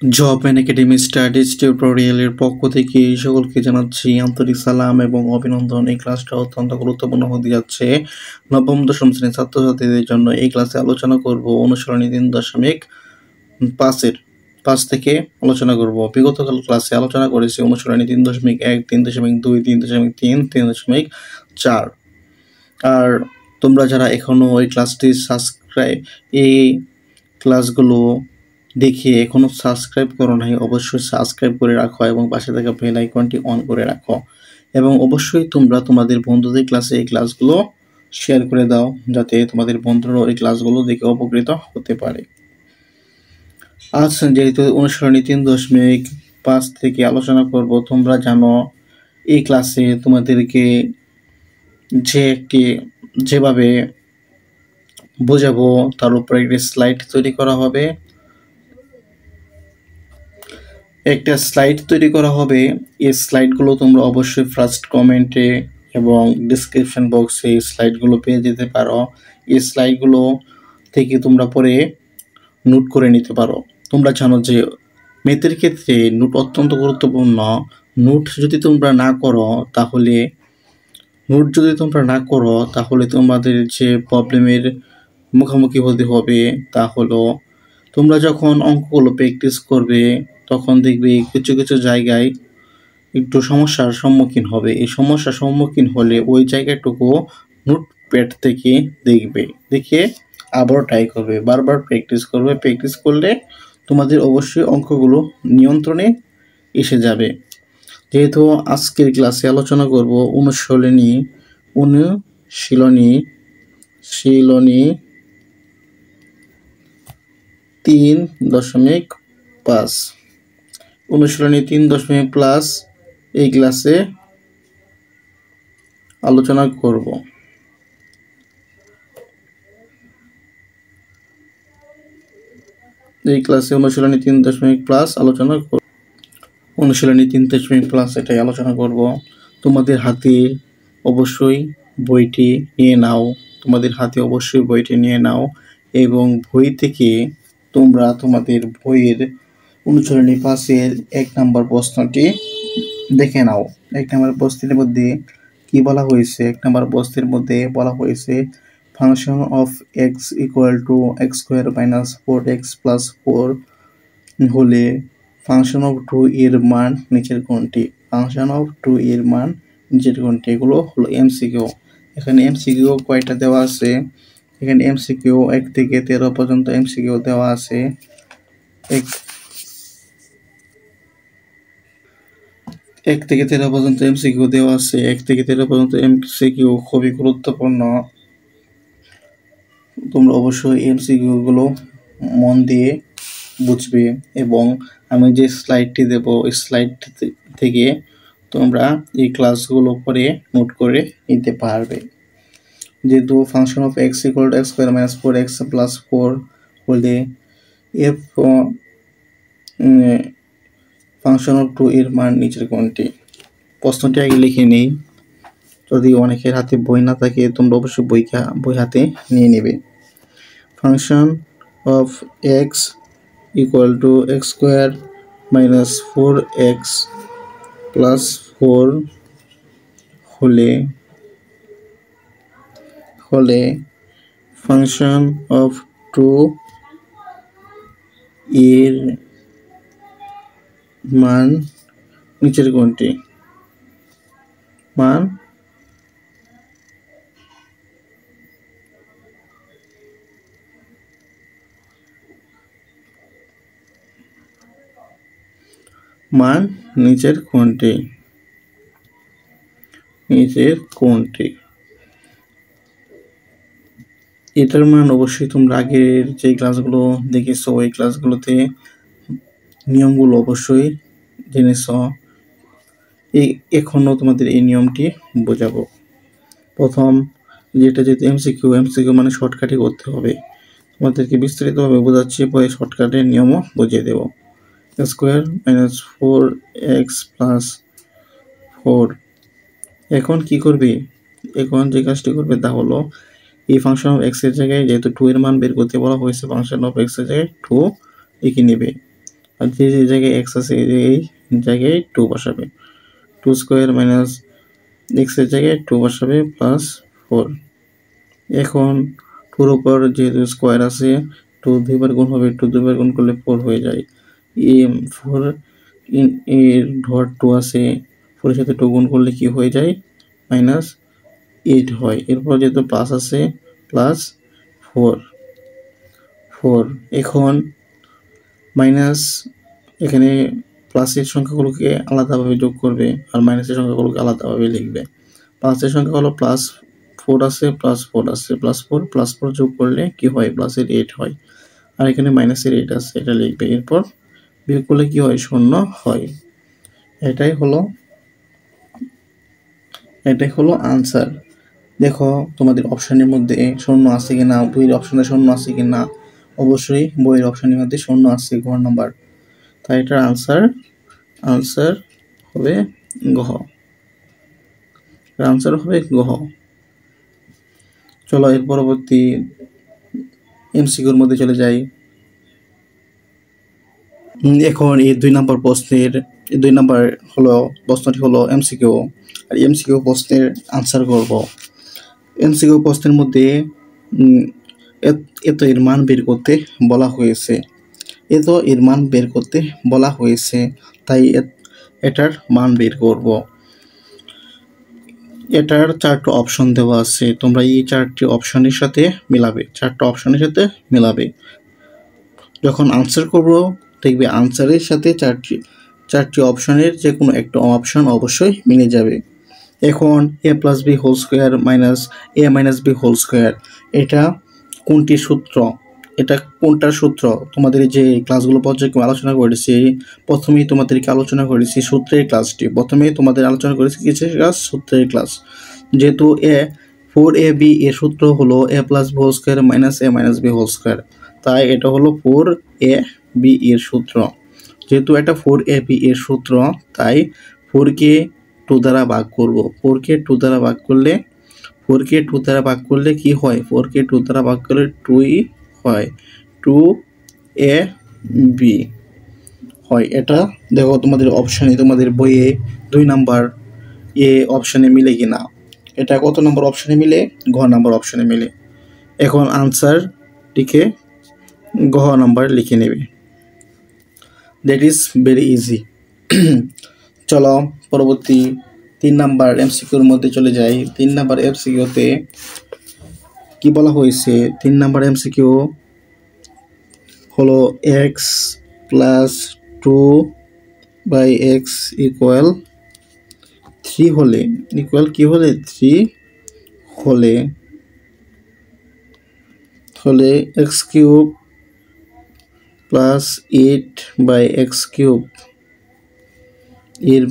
Job and academy studies টিউটোরিয়ালের পক্ষ থেকে সকলকে জানাচ্ছি আন্তরিক সালাম এবং অভিনন্দন। এই ক্লাসটা অত্যন্ত গুরুত্বপূর্ণ হতে যাচ্ছে নবম দশম শ্রেণীর ছাত্রছাত্রীদের জন্য। এই ক্লাসে আলোচনা করব অনুসরণী 3.5 পাঁচ থেকে আলোচনা করব। বিগত ক্লাসে আলোচনা করেছি অনুসরণী 3.1, 3.2, 3.3, 3.4। আর তোমরা যারা এখনো ওই ক্লাসটি এই ক্লাসগুলো দেখে এখনো সাবস্ক্রাইব করো নাই, অবশ্যই সাবস্ক্রাইব করে রাখো এবং পাশে থাকা বেল আইকনটি অন করে রাখো এবং অবশ্যই তোমরা তোমাদের বন্ধুদের ক্লাসে এই ক্লাসগুলো শেয়ার করে দাও যাতে তোমাদের বন্ধুরাও এই ক্লাসগুলো দেখে উপকৃত হতে পারে। আজ যেহেতু অনুসরণী 3.5 থেকে আলোচনা করব, তোমরা জানো এই ক্লাসে তোমাদেরকে যেভাবে বোঝাবো তার উপরে একটি স্লাইড তৈরি করা হবে। এই স্লাইডগুলো তোমরা অবশ্যই ফার্স্ট কমেন্টে এবং ডিসক্রিপশন বক্সে এই স্লাইডগুলো পেয়ে যেতে পারো। এই স্লাইডগুলো থেকে তোমরা পরে নোট করে নিতে পারো। তোমরা জানো যে ম্যাথের ক্ষেত্রে নোট অত্যন্ত গুরুত্বপূর্ণ। নোট যদি তোমরা না করো তাহলে তোমাদের যে প্রবলেমের মুখোমুখি হতে হবে তা হলো, তোমরা যখন অঙ্কগুলো প্র্যাকটিস করবে তখন দেখবে কিছু কিছু জায়গায় একটু সমস্যার সম্মুখীন হবে। এই সমস্যার সম্মুখীন হলে ওই জায়গাটুকু নোটপ্যাড থেকে দেখে আবার ট্রাই করবে, বারবার প্র্যাকটিস করলে তোমাদের অবশ্যই অঙ্কগুলো নিয়ন্ত্রণে এসে যাবে। যেহেতু আজকের ক্লাসে আলোচনা করব অনুশীলনী 3.5 অনুশীলনী 3.5 এই ক্লাসে আলোচনা করব। এই ক্লাসে অনুশীলনী 3.5 আলোচনা করব। অনুশীলনী 3.5 এটাই আলোচনা করব। তোমাদের হাতে অবশ্যই বইটি নিয়ে নাও এবং বই থেকে তোমরা তোমাদের বইয়ের অনুশীলনী 5-এর 1 নম্বর প্রশ্নটি দেখে নাও। 1 নম্বর প্রশ্নের মধ্যে কি বলা হয়েছে? 1 নম্বর প্রশ্নের মধ্যে বলা হয়েছে function of x equal to x² - 4x + 4 হলে ফাংশন অফ 2 এর মান নিচের কোনটি? এগুলো হলো এমসিকিউ। এখানে এমসিকিউ কয়টা দেওয়া আছে? এখানে এমসিকিউ 1 থেকে 13 পর্যন্ত এমসিকিউ দেওয়া আছে। 1 থেকে 13 পর্যন্ত এমসিকিউ খুবই গুরুত্বপূর্ণ। তোমরা অবশ্যই এমসিকিউগুলো মন দিয়ে বুঝবে এবং আমি যে স্লাইডটি দেব ওই স্লাইডটি থেকে তোমরা এই ক্লাসগুলো পরে নোট করে নিতে পারবে। যেহেতু function of x equal to x² - 4x + 4 হলে এর ফাংশন অফ 2 এর মান নিচের কোনটি? প্রশ্নটি আগে লিখে নেই। যদি অনেকের হাতে বই না থাকে তোমরা অবশ্যই বই হাতে নিয়ে নেবে। Function of x equal to x² - 4x + 4 হলে ফাংশন অফ 2 এর মান নিচের কোনটি? মান নিচের কোনটি? এটার মান অবশ্যই তোমরা আগের যে ক্লাসগুলো দেখেছো ওই ক্লাসগুলোতে নিয়মগুলো অবশ্যই জেনেছ। এখনো তোমাদের এই নিয়মটি বোঝাবো। প্রথম যেটা যেহেতু এমসিকিউ মানে শর্টকাটে করতে হবে, তোমাদেরকে বিস্তারিতভাবে বোঝাচ্ছি, পরে শর্টকাটের নিয়মও বুঝিয়ে দেব। x² - 4x + 4 এখন কি করবে? এখন যে কাজটি করবে তা হলো এই ফাংশন অফ x এর জায়গায় যেহেতু 2 এর মান বের করতে বলা হয়েছে, ফাংশন অফ x এর জায়গায় 2 লিখে নেবে। আর যে জায়গায় এক্স আছে এই জায়গায় 2 বসাবে। 2 স্কোয়ার মাইনাস এক্স এর জায়গায় 2 বসাবে প্লাস 4। এখন 2 উপর যেহেতু স্কোয়ার আছে 2 দুইবার গুণ হবে, 2 দুইবার গুণ করলে 4 হয়ে যায়। 4 এর ডট 2 আছে, 4 এর সাথে 2 গুণ করলে কি হয়ে যায় -8 হয়। এরপর যেহেতু প্লাস আছে প্লাস 4। এখন মাইনাস এখানে প্লাসের সংখ্যাগুলোকে আলাদাভাবে যোগ করবে আর মাইনাসের সংখ্যাগুলোকে আলাদাভাবে লিখবে। প্লাসের সংখ্যা হলো +4 আছে +4 আছে +4 যোগ করলে কি হয় প্লাসের 8 হয়। আর এখানে মাইনাসের 8 আছে, এটা লিখবে। এরপর বিয়োগ করলে কি হয় 0 হয়। এটাই হলো আনসার। দেখো তোমাদের অপশনের মধ্যে 0 আছে কিনা, বইয়ের অপশনে 0 আছে কিনা। অবশ্যই বইয়ের অপশনের মধ্যে 0 আছে ঘ নাম্বার। তাই এটার আনসার হবে ঘ। চলো এর পরবর্তী এমসিকিউর মধ্যে চলে যাই। এখন এই 2 নম্বর প্রশ্নটি হলো এমসিকিউ। আর এমসিকিউ প্রশ্নের আনসার করব। এমসিকিউ প্রশ্নের মধ্যে এত এর মান বের করতে বলা হয়েছে, তাই এটার মান বের করব। এটার 4টা অপশন দেওয়া আছে, তোমরা এই 4টি অপশনের সাথে মিলাবে। যখন আনসার করব দেখবে আনসারের সাথে 4টি অপশনের যে কোনো একটা অপশন অবশ্যই মিলে যাবে। এখন a + b² - a - b² এটা কোনটার সূত্র? তোমাদের যে ক্লাসগুলো পর্যায়ক্রমে আলোচনা করেছি, প্রথমেই তোমাদেরকে আলোচনা করেছি সূত্রের ক্লাসটি। প্রথমেই তোমাদের আলোচনা করেছি কিসের ক্লাস? সূত্রের ক্লাস। যেহেতু 4ab এর সূত্র হলো a + b² - a - b², তাই এটা হলো 4ab এর সূত্র। যেহেতু এটা 4ab এর সূত্র, তাই 4কে 2 দ্বারা ভাগ করব। 4কে 2 দ্বারা ভাগ করলে কি হয়? 4কে 2 দ্বারা ভাগ করলে 2 হয়, 2ab হয়। এটা দেখো তোমাদের অপশনে, তোমাদের বইয়ে 2 নাম্বার এ অপশনে মিলে কিনা। এটা কত নম্বর অপশনে মিলে? ঘ নাম্বার অপশনে মিলে। এখন আনসারটিকে ঘ নাম্বার লিখে নেবে। That is very easy. চলো পরবর্তী 3 নাম্বার এমসিকিউর মধ্যে চলে যাই। 3 নাম্বার এমসিকিউতে কি বলা হয়েছে? 3 নাম্বার এমসিকিউ হলো x + 2/x = 3 হলে কি হলে 3 হলে x³ + 8/x³ এর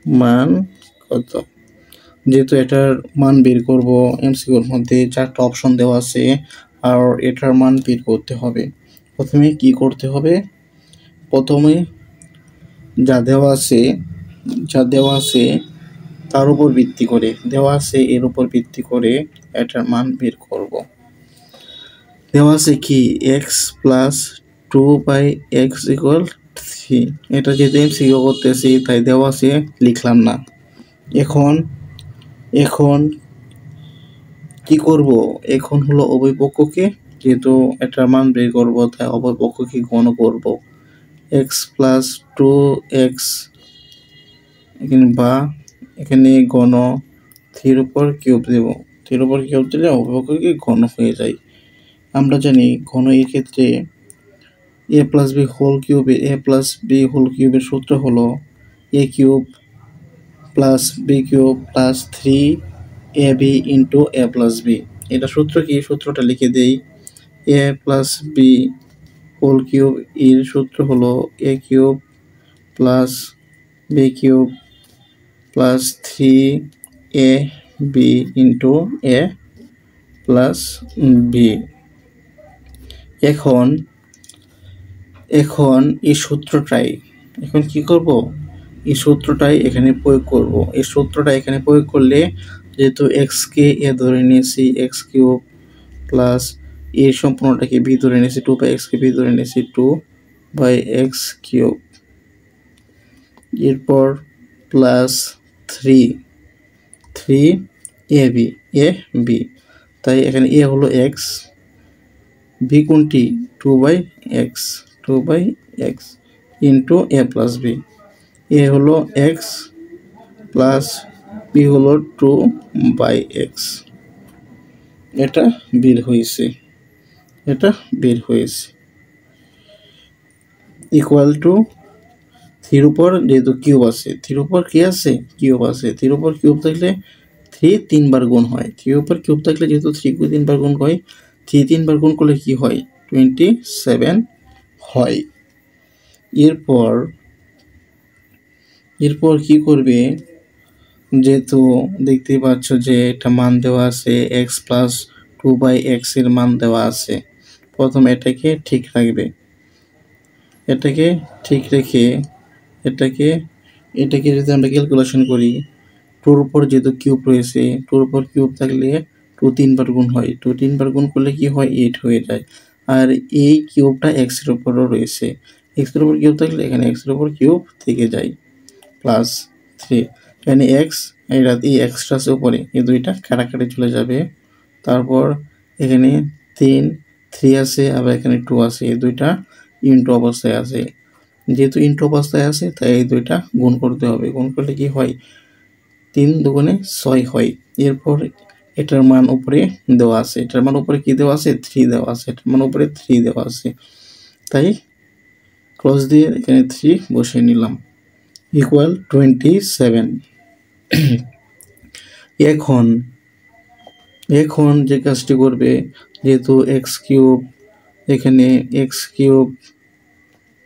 মান কত? যেহেতু এটার মান বের করব, এমসিকিউর মধ্যে 4টা অপশন দেওয়া আছে আর এটার মান বের করতে হবে। প্রথমে কি করতে হবে? প্রথমে যা দেওয়া আছে তার উপর ভিত্তি করে, এর উপর ভিত্তি করে এটার মান বের করব। দেওয়া আছে কি x + 2/x = 3। এটা যেহেতু এমসিকিউ করতেছি তাই দেওয়া আছে, লিখলাম না। এখন কি করব? এখন হলো উভয় পক্ষকে, যেহেতু এটার মান বের করব তাই উভয় পক্ষকে গণ করব। x + 2x এখানে গণ 3 উপর কিউব দেব। 3 উপর কিউব দিলে উভয় পক্ষকে ঘন হয়ে যায়। আমরা জানি ঘন এর ক্ষেত্রে a + b³ এর সূত্র হলো a³ + b³ + 3ab × a + b। এটা সূত্র কি? সূত্রটা লিখে দেই। a + b³ এর সূত্র হলো a³ + b³ + 3ab × a + b। এখন এই সূত্রটাই কি করব? এই সূত্রটাই এখানে প্রয়োগ করব। এই সূত্রটা এখানে প্রয়োগ করলে, যেহেতু x কে a ধরে নিয়েছি, x³ + এর সম্পূর্ণটাকে বি ধরে নিয়েছি, 2/x কে বি ধরে নিয়েছি, 2/x3। এরপর প্লাস 3 এ বি, তাই এখানে এ হলো এক্স, বি কোনটি 2/x ইন্টু এ প্লাস বি। এ হলো এক্স প্লাস বি হলো 2/x। এটা বের হয়েছে, ইকুয়াল টু 3 উপর যেহেতু কিউব আছে, 3 উপর কি আছে কিউব আছে, 3 উপর কিউব থাকলে 3 3বার গুণ হয়, 3 উপর কিউব থাকলে যেহেতু 3 কে 3বার গুণ হয়, 3 3বার গুণ করলে কি হয় 27 হয়। এরপর কি করবে, যেহেতু দেখতেই পাচ্ছ যে একটা মান দেওয়া আছে x প্লাস 2/x এর মান দেওয়া আছে, প্রথম এটাকে ঠিক রাখবে, এটাকে ঠিক রেখে এটাকে যদি আমরা ক্যালকুলেশন করি, 2 উপর যেহেতু কিউব রয়েছে, 2 উপর কিউব থাকলে 2 3বার গুণ হয়, 2 3বার গুণ করলে কি হয় 8 হয়ে যায়। আর এই কিউবটা x এর উপরও রয়েছে, x এর উপর কিউব থাকলে এখানে x এর উপর কিউব থেকে যায়, প্লাস 3 এখানে x, এটা এই এক্সট্রা আছে উপরে, এই দুইটা কাটাকাটি চলে যাবে। তারপর এখানে 3 আছে, আবার এখানে 2 আছে, এই দুইটা ইনটু অবস্থায় আছে, যেহেতু ইনটু অবস্থায় আছে তাই এই দুইটা গুণ করতে হবে, গুণ করলে কি হয় 3 দুগুণে 6 হয়। এরপর এটার মান উপরে দেওয়া আছে, এটার মান উপরে কি দেওয়া আছে 3 দেওয়া আছে, এটার মান উপরে 3 দেওয়া আছে, তাই ক্রস দিয়ে এখানে 3 বসিয়ে নিলাম, ইকুয়াল 27। এখন যে কাজটি করবে, যেহেতু এক্স কিউব, এখানে এক্স কিউব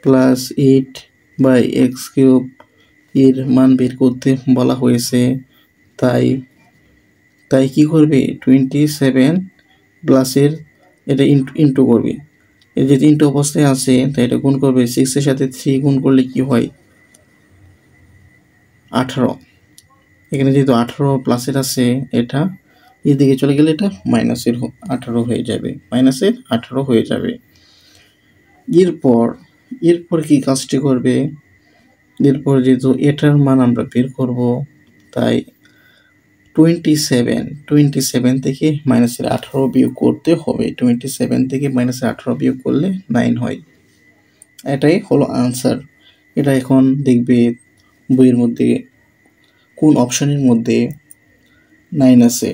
প্লাস 8/x3 এর মান বের করতে বলা হয়েছে, তাই কি করবে 27 প্লাসের এটা ইন্টু করবে, এটা যেহেতু ইন্টু অবস্থায় আছে তাই এটা গুণ করবে, 6 এর সাথে 3 গুণ করলে কি হয় 18, এখানে যেহেতু 18 প্লাসের আছে, এটা এদিকে চলে গেলে এটা মাইনাসের 18 হয়ে যাবে, এরপর কি কাজটি করবে, এরপর যেহেতু এটার মান আমরা বের করব, তাই 27 থেকে -18 বিয়োগ করতে হবে, 27 থেকে -18 বিয়োগ করলে 9 হয়, এটাই হলো আনসার। এটা এখন দেখবে বইয়ের মধ্যে কোন অপশনের মধ্যে 9 আছে,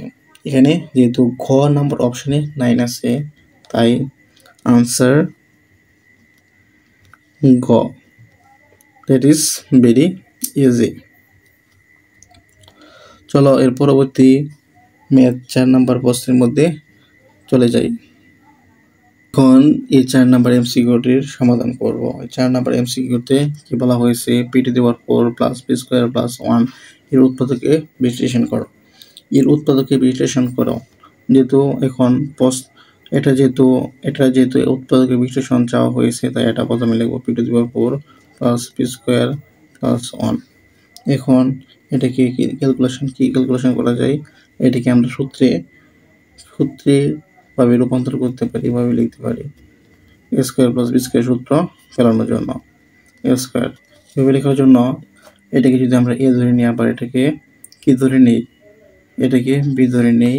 এখানে যেহেতু ঘ নাম্বার অপশনে 9 আছে, তাই আনসার গ, দ্যাট ইজ ভেরি ইজি। চলো এর পরবর্তী ম্যাথ 4 নাম্বার প্রশ্নের মধ্যে চলে যাই। এখন এই 4 নাম্বার এমসিকিউটির সমাধান করব। 4 নাম্বার এমসিকিউতে কি বলা হয়েছে, p⁴ প্লাস p² প্লাস 1 এর উৎপাদকে বিশ্লেষণ করো। যেহেতু এখন এটা যেহেতু উৎপাদকে বিশ্লেষণ চাওয়া হয়েছে, তাই এটা প্রথমে লিখব p⁴ প্লাস p² প্লাস 1। এখন এটাকে ক্যালকুলেশন করা যায়, এটাকে আমরা সূত্রে ভাবে রূপান্তর করতে পারি, এভাবে লিখতে পারি a² প্লাস b² সূত্র ফেলানোর জন্য, a² এভাবে লেখার জন্য এটাকে যদি আমরা a ধরে নিই, আবার এটাকে কি ধরে নিই, এটাকে b ধরে নিই,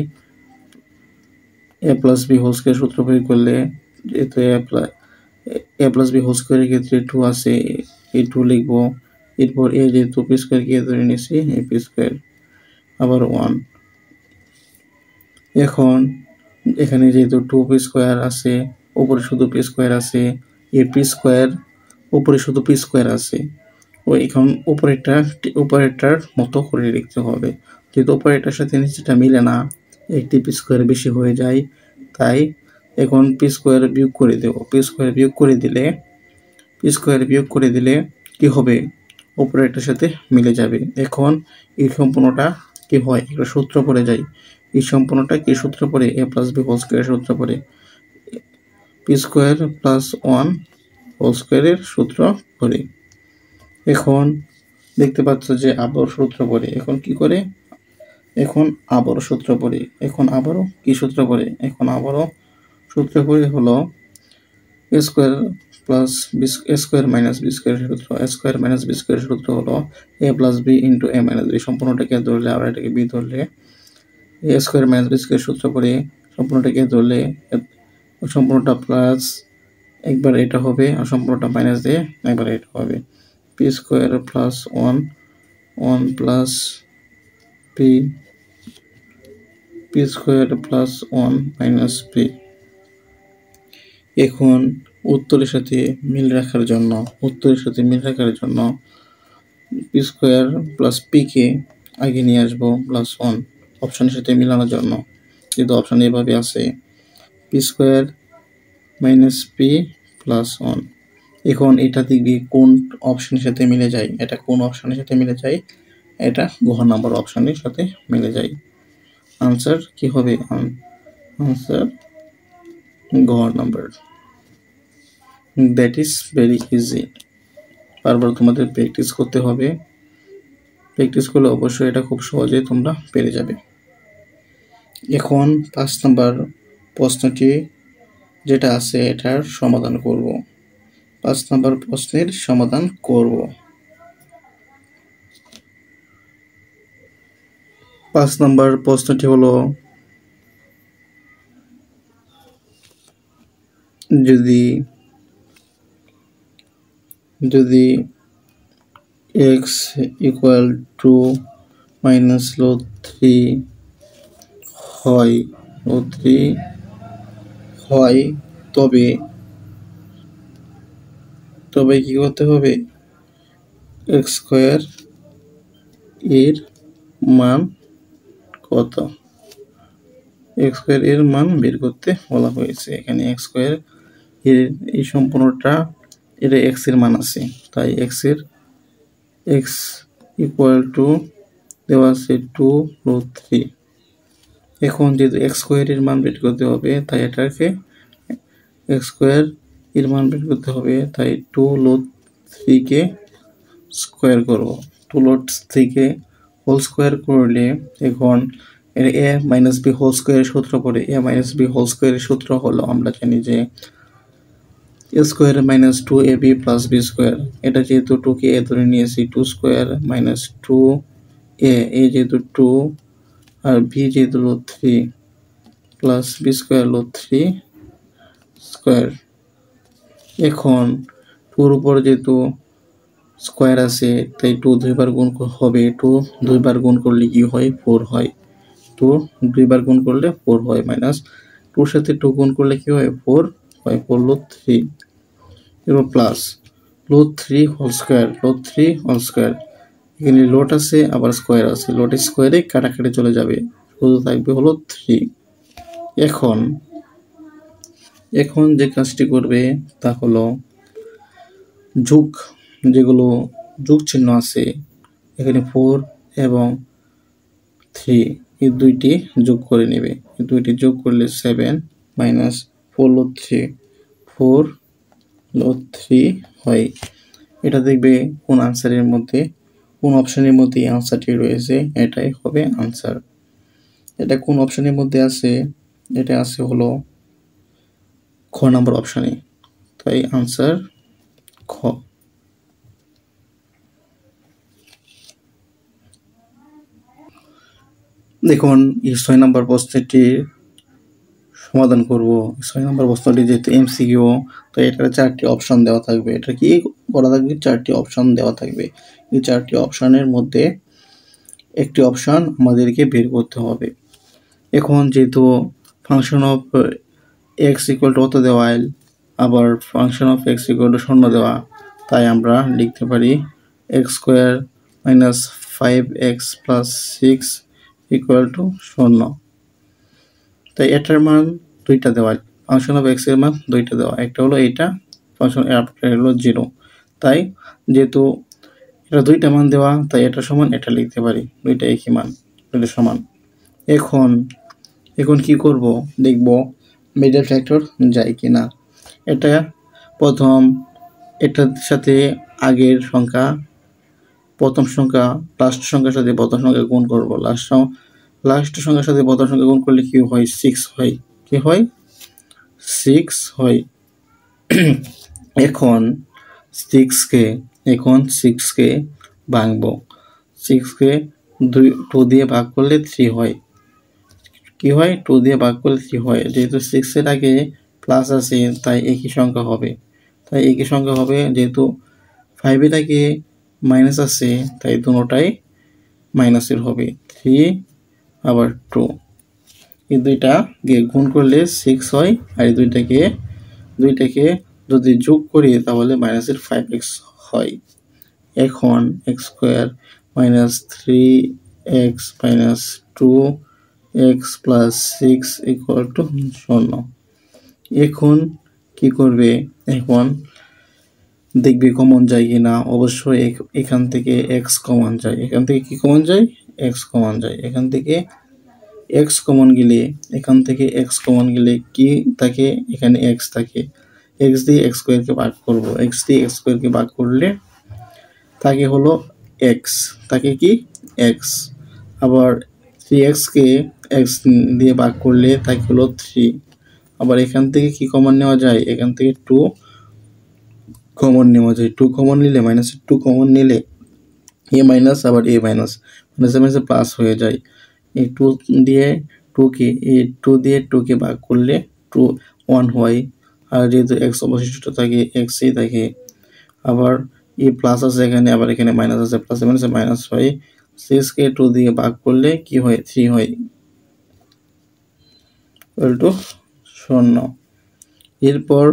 a plus b whole square সূত্র প্রয়োগ করলে, যেহেতু a প্লাস b হোল স্কয়ারের ক্ষেত্রে 2 আছে, এই 2 লিখব, এরপর a যেহেতু p² কে ধরে নিয়েছি, এই p² আবার 1। এখন এখানে যেহেতু 2p² আছে, উপরে শুধু p² আছে, এই p² উপরে শুধু p² আছে, এখন উপরেরটার মতো করে লিখতে হবে, যেহেতু উপরেরটার সাথে নিচেরটা মিলে না, একটি p² বেশি হয়ে যায়, তাই এখন p² বিয়োগ করে দেব, p² বিয়োগ করে দিলে কি হবে, উপরেরটার সাথে মিলে যাবে। এখন এই সম্পূর্ণটা কি হয়, একটা সূত্র পড়ে যায়, এই সম্পূর্ণটা কি সূত্র পড়ে, a plus b whole square সূত্র পড়ে, p² প্লাস 1 হোল স্কয়ারের সূত্র পড়ে। এখন দেখতে পাচ্ছ যে আবার সূত্র পড়ে, এখন কি করে, এখন আবারও সূত্র পড়ে, এখন আবারও কি সূত্র পড়ে, এখন আবারও সূত্র করি হলো a square plus a square minus b স্কোয়ারের সূত্র। a স্কোয়ার মাইনাস b স্কোয়ারের সূত্র হলো a plus b into a minus b। সম্পূর্ণটাকে ধরলে আবার এটাকে b ধরলে a square minus b square সূত্র করে সম্পূর্ণটাকে ধরলে সম্পূর্ণটা প্লাস একবার এটা হবে আর সম্পূর্ণটা মাইনাস দিয়ে একবার এটা হবে। p square plus 1 plus p square plus 1 minus p। এখন উত্তরের সাথে মিল রাখার জন্য p স্কোয়ার প্লাস p কে আগে নিয়ে আসবো প্লাস 1 অপশনের সাথে মিলানোর জন্য, যেহেতু অপশন এভাবে আছে p square minus p plus 1। এখন এটা দেখবি কোন অপশনের সাথে মিলে যায়, এটা কোন অপশনের সাথে মিলে যায়, এটা ঘ নাম্বার অপশনের সাথে মিলে যায়। আনসার কি হবে? আনসার ঘ number. That is very easy. বারবার তোমাদের প্র্যাকটিস করতে হবে, প্র্যাকটিস করলে অবশ্যই এটা খুব সহজেই তোমরা পেরে যাবে। এখন 5 নাম্বার প্রশ্নটি যেটা আছে এটার সমাধান করব। 5 নাম্বার প্রশ্নের সমাধান করব। 5 নাম্বার প্রশ্নটি হলো, যদি x equal to minus log 3 হয় তবে কি করতে হবে? x স্কয়ার এর মান কত? x স্কয়ার এর মান বের করতে বলা হয়েছে। এখানে x স্কয়ার এর এই সম্পূর্ণটা এটা x এর মান আছে, তাই x ইকুয়াল টু দেওয়া আছে 2 লগ 3। এখন যেহেতু x স্কয়ার এর মান বের করতে হবে তাই এটাকে x স্কয়ার এর মান বের করতে হবে, তাই 2 লগ 3 কে স্কয়ার করব। 2 লগ 3 কে হোল স্কয়ার করলে এখন a মাইনাস b হোল স্কয়ারের সূত্র পড়ে। a মাইনাস b হোল স্কয়ারের সূত্র হলো আমরা জানি যে a square minus 2ab plus b square. এটা যেহেতু 2 কে a ধরে নিয়েছি, 2 স্কয়ার মাইনাস 2a, যেহেতু 2 আর b যেহেতু log 3 plus b square log 3 square. এখন 2 এর উপর যেহেতু স্কয়ার আছে তাই 2 দুইবার গুণ হবে, 2 দুইবার গুণ করলে কি হয়? 4 হয়। 2 দুইবার গুণ করলে 4 হয়, মাইনাস 2 এর সাথে 2 গুণ করলে কি হয়? 4 হয়। 4 লগ 3 এরপর প্লাস লগ 3 হোল স্কয়ার। এখানে লট আছে আবার স্কয়ার আছে, লট স্কয়ারে কাটাকাটি চলে যাবে, শুধু থাকবে হলো 3। এখন যে কাজটি করবে তা হলো যেগুলো যোগ চিহ্ন আছে এখানে 4 এবং 3 এই দুইটি যোগ করে নেবে। এই দুইটি যোগ করলে 7 মাইনাস 4 লগ 3 হয়। এটা দেখবে কোন আনসারের মধ্যে, কোন অপশনের মধ্যে আনসারটি রয়েছে, এটাই হবে আনসার। এটা কোন অপশনের মধ্যে আছে? এটা আছে হলো খ নাম্বার অপশনে, তাই আনসার খ। দেখুন এই 6 নাম্বার প্রশ্নটির সমাধান করব। 6 নাম্বার প্রশ্নটি যেহেতু এমসিকিউ, তো এটার 4টি অপশন দেওয়া থাকবে। এটা কি করা থাকবে? 4টি অপশন দেওয়া থাকবে। এই 4টি অপশনের মধ্যে একটি অপশন আমাদেরকে বের করতে হবে। এখন যেহেতু function of x equal to কত দেওয়া, আবার function of x equal to 0 দেওয়া, তাই আমরা লিখতে পারি x square minus 5x plus 6 equal to 0। তাই এটার মান দুইটা দেওয়া, ফাংশন অফ এক্স এর মান দুইটা দেওয়া, একটা হলো এইটা ফাংশন, একটা হলো 0। তাই যেহেতু এটা দুইটা মান দেওয়া তাই এটা সমান এটা লিখতে পারি, দুইটা একই মান, দুইটা সমান। এখন কি করব? দেখব মিডল ফ্যাক্টর যায় কিনা। এটা প্রথম এটার সাথে আগের সংখ্যা, প্রথম সংখ্যা লাস্ট সংখ্যার সাথে প্রথম সংখ্যা গুণ করব। লাস্ট সংখ্যার সাথে প্রথম সংখ্যা গুণ করলে কি হয়? 6 হয়। কি হয়? 6 হয়। এখন 6কে ভাঙবো। 6কে 2 দিয়ে ভাগ করলে 3 হয়। কি হয়? 2 দিয়ে ভাগ করলে 3 হয়। যেহেতু 6 এর আগে প্লাস আছে তাই একই সংখ্যা হবে। যেহেতু 5 এর আগে মাইনাস আছে তাই দুটোটাই মাইনাসের হবে। 3 আবার 2, এই দুইটাকে গুণ করলে 6 হয়, আর এই দুইটাকে যদি যোগ করি তাহলে মাইনাসের 5x হয়। এখন x² minus 3x minus 2x plus 6 equal to 0। এখন কি করবে? এখন দেখবে কমন যায় কিনা। অবশ্যই এখান থেকে x কমন যায়। এখান থেকে কি কমন যায়? x কমন যায়। এখান থেকে x কমন গেলে কি থাকে? এখানে x থাকে। x দিয়ে x স্কয়ারকে ভাগ করব। x দিয়ে x স্কয়ারকে ভাগ করলে থাকে হলো x, থাকে কি x। আবার 3x কে x দিয়ে ভাগ করলে থাকে হলো 3। আবার এখান থেকে কি কমন নেওয়া যায়? এখান থেকে 2 কমন নেওয়া যায়। 2 কমন নিলে মাইনাসের 2 কমন নিলে a মাইনাস আবার a মাইনাস মাইনাসে প্লাস হয়ে যায়। এই 2 দিয়ে 2কে ভাগ করলে 1 হয়। আর যেহেতু x অবশিষ্ট থাকে xই থাকে। আবার এই প্লাস আছে এখানে, আবার এখানে মাইনাস আছে, প্লাসে মাইনাসে মাইনাস হয়। 6কে 2 দিয়ে ভাগ করলে কি হয়? 3 হয়, ইকুয়াল টু 0। এরপর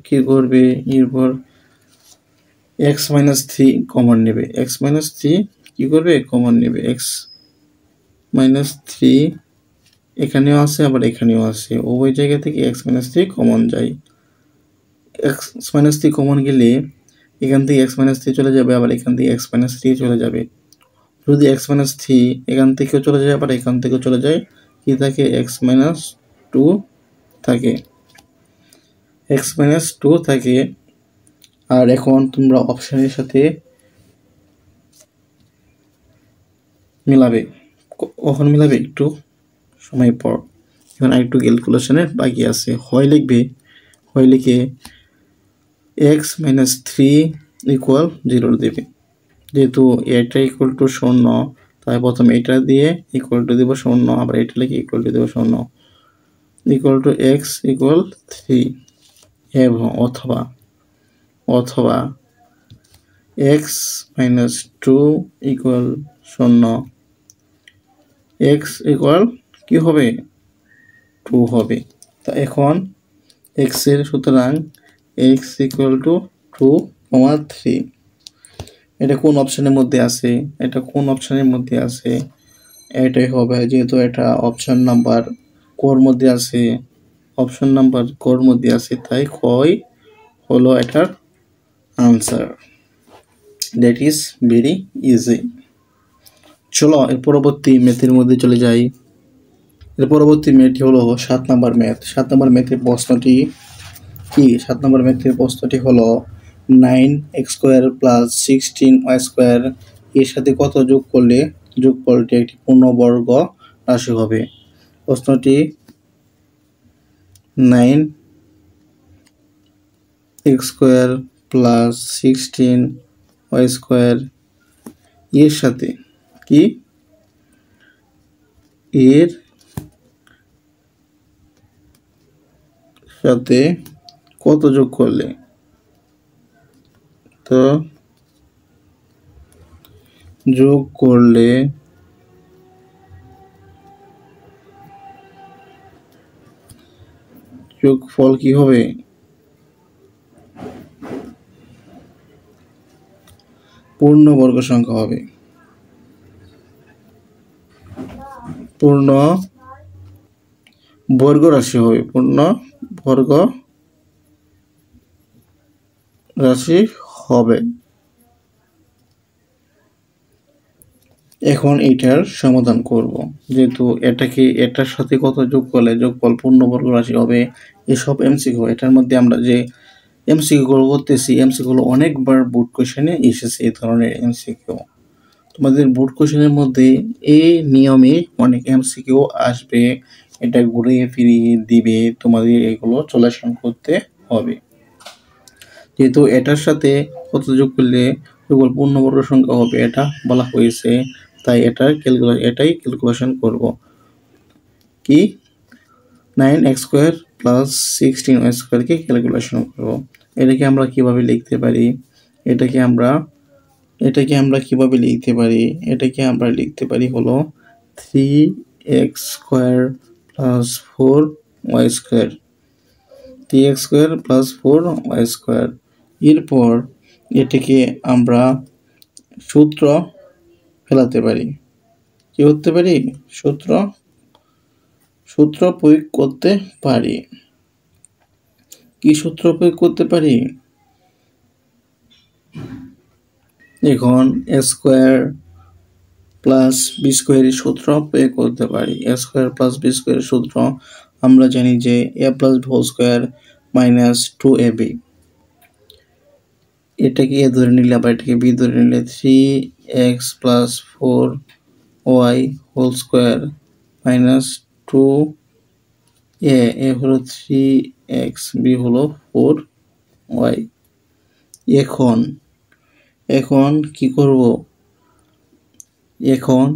কি করবে? এরপর x মাইনাস 3 কমন নেবে। x মাইনাস 3 কি করবে? কমন নেবে। x মাইনাস 3 এখানেও আছে, আবার এখানেও আছে। উভয় জায়গা থেকে x মাইনাস 3 কমন যায়। x মাইনাস 3 কমন গেলে এখান থেকে x মাইনাস 3 চলে যাবে, আবার এখান থেকে x মাইনাস 3 চলে যাবে। যদি x মাইনাস 3 এখান থেকেও চলে যায়, আবার এখান থেকেও চলে যায়, কি থাকে? x মাইনাস 2 থাকে। x মাইনাস 2 থাকে। আর এখন তোমরা অপশনের সাথে মিলাবে। কখন মিলাবে? একটু সময় পর। এখন আরেকটু ক্যালকুলেশনের বাকি আছে। হয় লিখে x মাইনাস 3 ইকুয়াল 0 দেবে। যেহেতু এটা ইকুয়াল টু 0 তাই প্রথমে এটা দিয়ে ইকুয়াল টু দেব 0, আবার এটা লিখে ইকুয়াল টু দেব 0, ইকুয়াল টু x ইকুয়াল 3 এবং অথবা x minus 2 equal 0, x equal কি হবে? 2 হবে। তা এখন x এর সুতরাং x ইকুয়াল টু 2,3। এটা কোন অপশনের মধ্যে আছে? এটাই হবে, যেহেতু এটা অপশন নাম্বার কোর মধ্যে আছে, তাই ক্ষয় হলো এটার answer. That is very easy. চলো এর পরবর্তী ম্যাথের মধ্যে চলে যাই। এর পরবর্তী ম্যাথটি হলো 7 নম্বর ম্যাথ। 7 নম্বর ম্যাথের প্রশ্নটি কি? 7 নম্বর ম্যাথের প্রশ্নটি হলো 9x² প্লাস 16y² এর সাথে কত যোগ করলে যোগফলটি একটি পূর্ণবর্গ রাশি হবে? প্রশ্নটি 9x² প্লাস 16y² এর সাথে কি? এর সাথে কত যোগ করলে? তো যোগ করলে যোগফল কি হবে? পূর্ণবর্গ সংখ্যা হবে। পূর্ণবর্গ রাশি হবে। এখন এটার সমাধান করব। যেহেতু এটার সাথে কত যোগ করলে যোগফল পূর্ণবর্গ রাশি হবে, এসব এমসিকিউ। এটার মধ্যে আমরা যে এমসিকিউ গুলো করতেছি, এমসিকিউ গুলো অনেকবার বোর্ড কোশ্চেনে এসেছে। এই ধরনের এমসিকিউ তোমাদের বোর্ড কোশ্চেনের মধ্যে এই নিয়মে অনেক এমসিকিউ আসবে। এটা ঘুরিয়ে ফিরিয়ে দিবে, তোমাদের এগুলো সলিউশন করতে হবে। যেহেতু এটার সাথে কত যোগ করলে কেবল পূর্ণবর্গ সংখ্যা হবে এটা বলা হয়েছে, তাই এটাই ক্যালকুলেশন করব। কি 9x² প্লাস 16y² কে ক্যালকুলেশন করব। এটাকে আমরা কিভাবে লিখতে পারি? এটাকে আমরা কিভাবে লিখতে পারি? এটাকে আমরা লিখতে পারি হলো 3x² plus 4y², 3x² plus 4y²। এরপর এটাকে আমরা সূত্র ফেলাতে পারি। কি করতে পারি? সূত্র প্রয়োগ করতে পারি। কি সূত্র প্রয়োগ করতে পারি? এখন a² প্লাস b² এর সূত্র প্রয়োগ করতে পারি। a² প্লাস b² এর সূত্র আমরা জানি যে a plus b whole square minus 2ab। এটাকে a ধরে নিলে আবার এটাকে b ধরে নিলে 3x plus 4y whole square minus 2a হলো 3x, b হলো 4y। এখন কি করব? এখন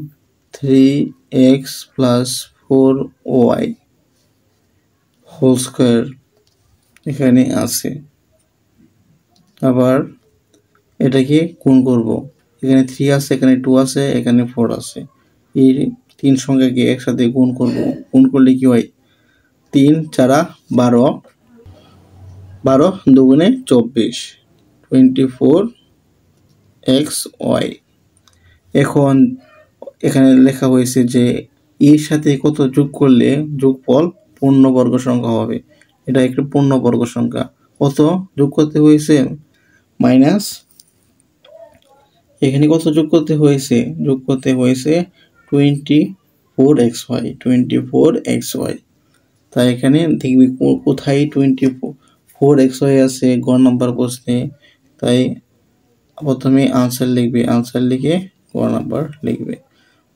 3x plus 4y whole square এখানে আছে, আবার এটাকে গুণ করব। এখানে 3 আছে, এখানে 2 আছে, এখানে 4 আছে। এই 3 সংখ্যাকে একসাথে গুণ করব। গুণ করলে কি হয়? 3 4 12, 12 দুগুণে 24, 24xy। এখন এখানে লেখা হয়েছে যে এর সাথে কত যোগ করলে যোগফল পূর্ণবর্গ সংখ্যা হবে। এটা একটি পূর্ণবর্গ সংখ্যা। কত যোগ করতে হয়েছে? মাইনাস, এখানে কত যোগ করতে হয়েছে? যোগ করতে হয়েছে 24xy, 24xy। তাই এখানে দেখবি কোথায় 24xy আছে গ নাম্বার প্রশ্নে। তাই প্রথমে আনসার লিখবে, আনসার লিখে গ নাম্বার লিখবে।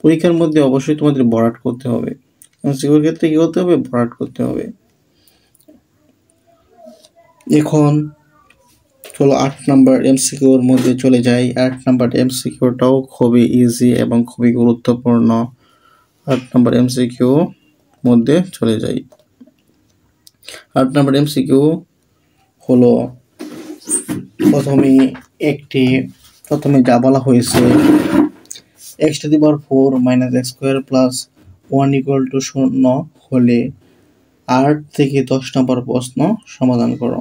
পরীক্ষার মধ্যে অবশ্যই তোমাদের ভরাট করতে হবে। এমসিকিউর ক্ষেত্রে কি করতে হবে? ভরাট করতে হবে। এখন চলো 8 নাম্বার এমসিকিউর মধ্যে চলে যাই। 8 নাম্বার এমসিকিউটাও খুবই ইজি এবং খুবই গুরুত্বপূর্ণ। 8 নাম্বার এমসিকিউ মধ্যে চলে যাই। 8 নাম্বার এমসিকিউ হলো প্রথমে যা বলা হয়েছে x⁴ minus x² plus 1 equal to 0 হলে 8 থেকে 10 নম্বর প্রশ্ন সমাধান করো।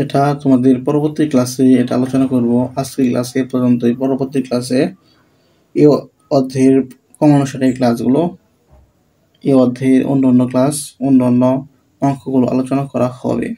এটা তোমাদের পরবর্তী ক্লাসে এটা আলোচনা করব। আজকের ক্লাসে পর্যন্তই। পরবর্তী ক্লাসে এই অধ্যায়ের ক্রমানুসারে ক্লাসগুলো, এই অধ্যায়ের অন্যান্য অঙ্কগুলো আলোচনা করা হবে।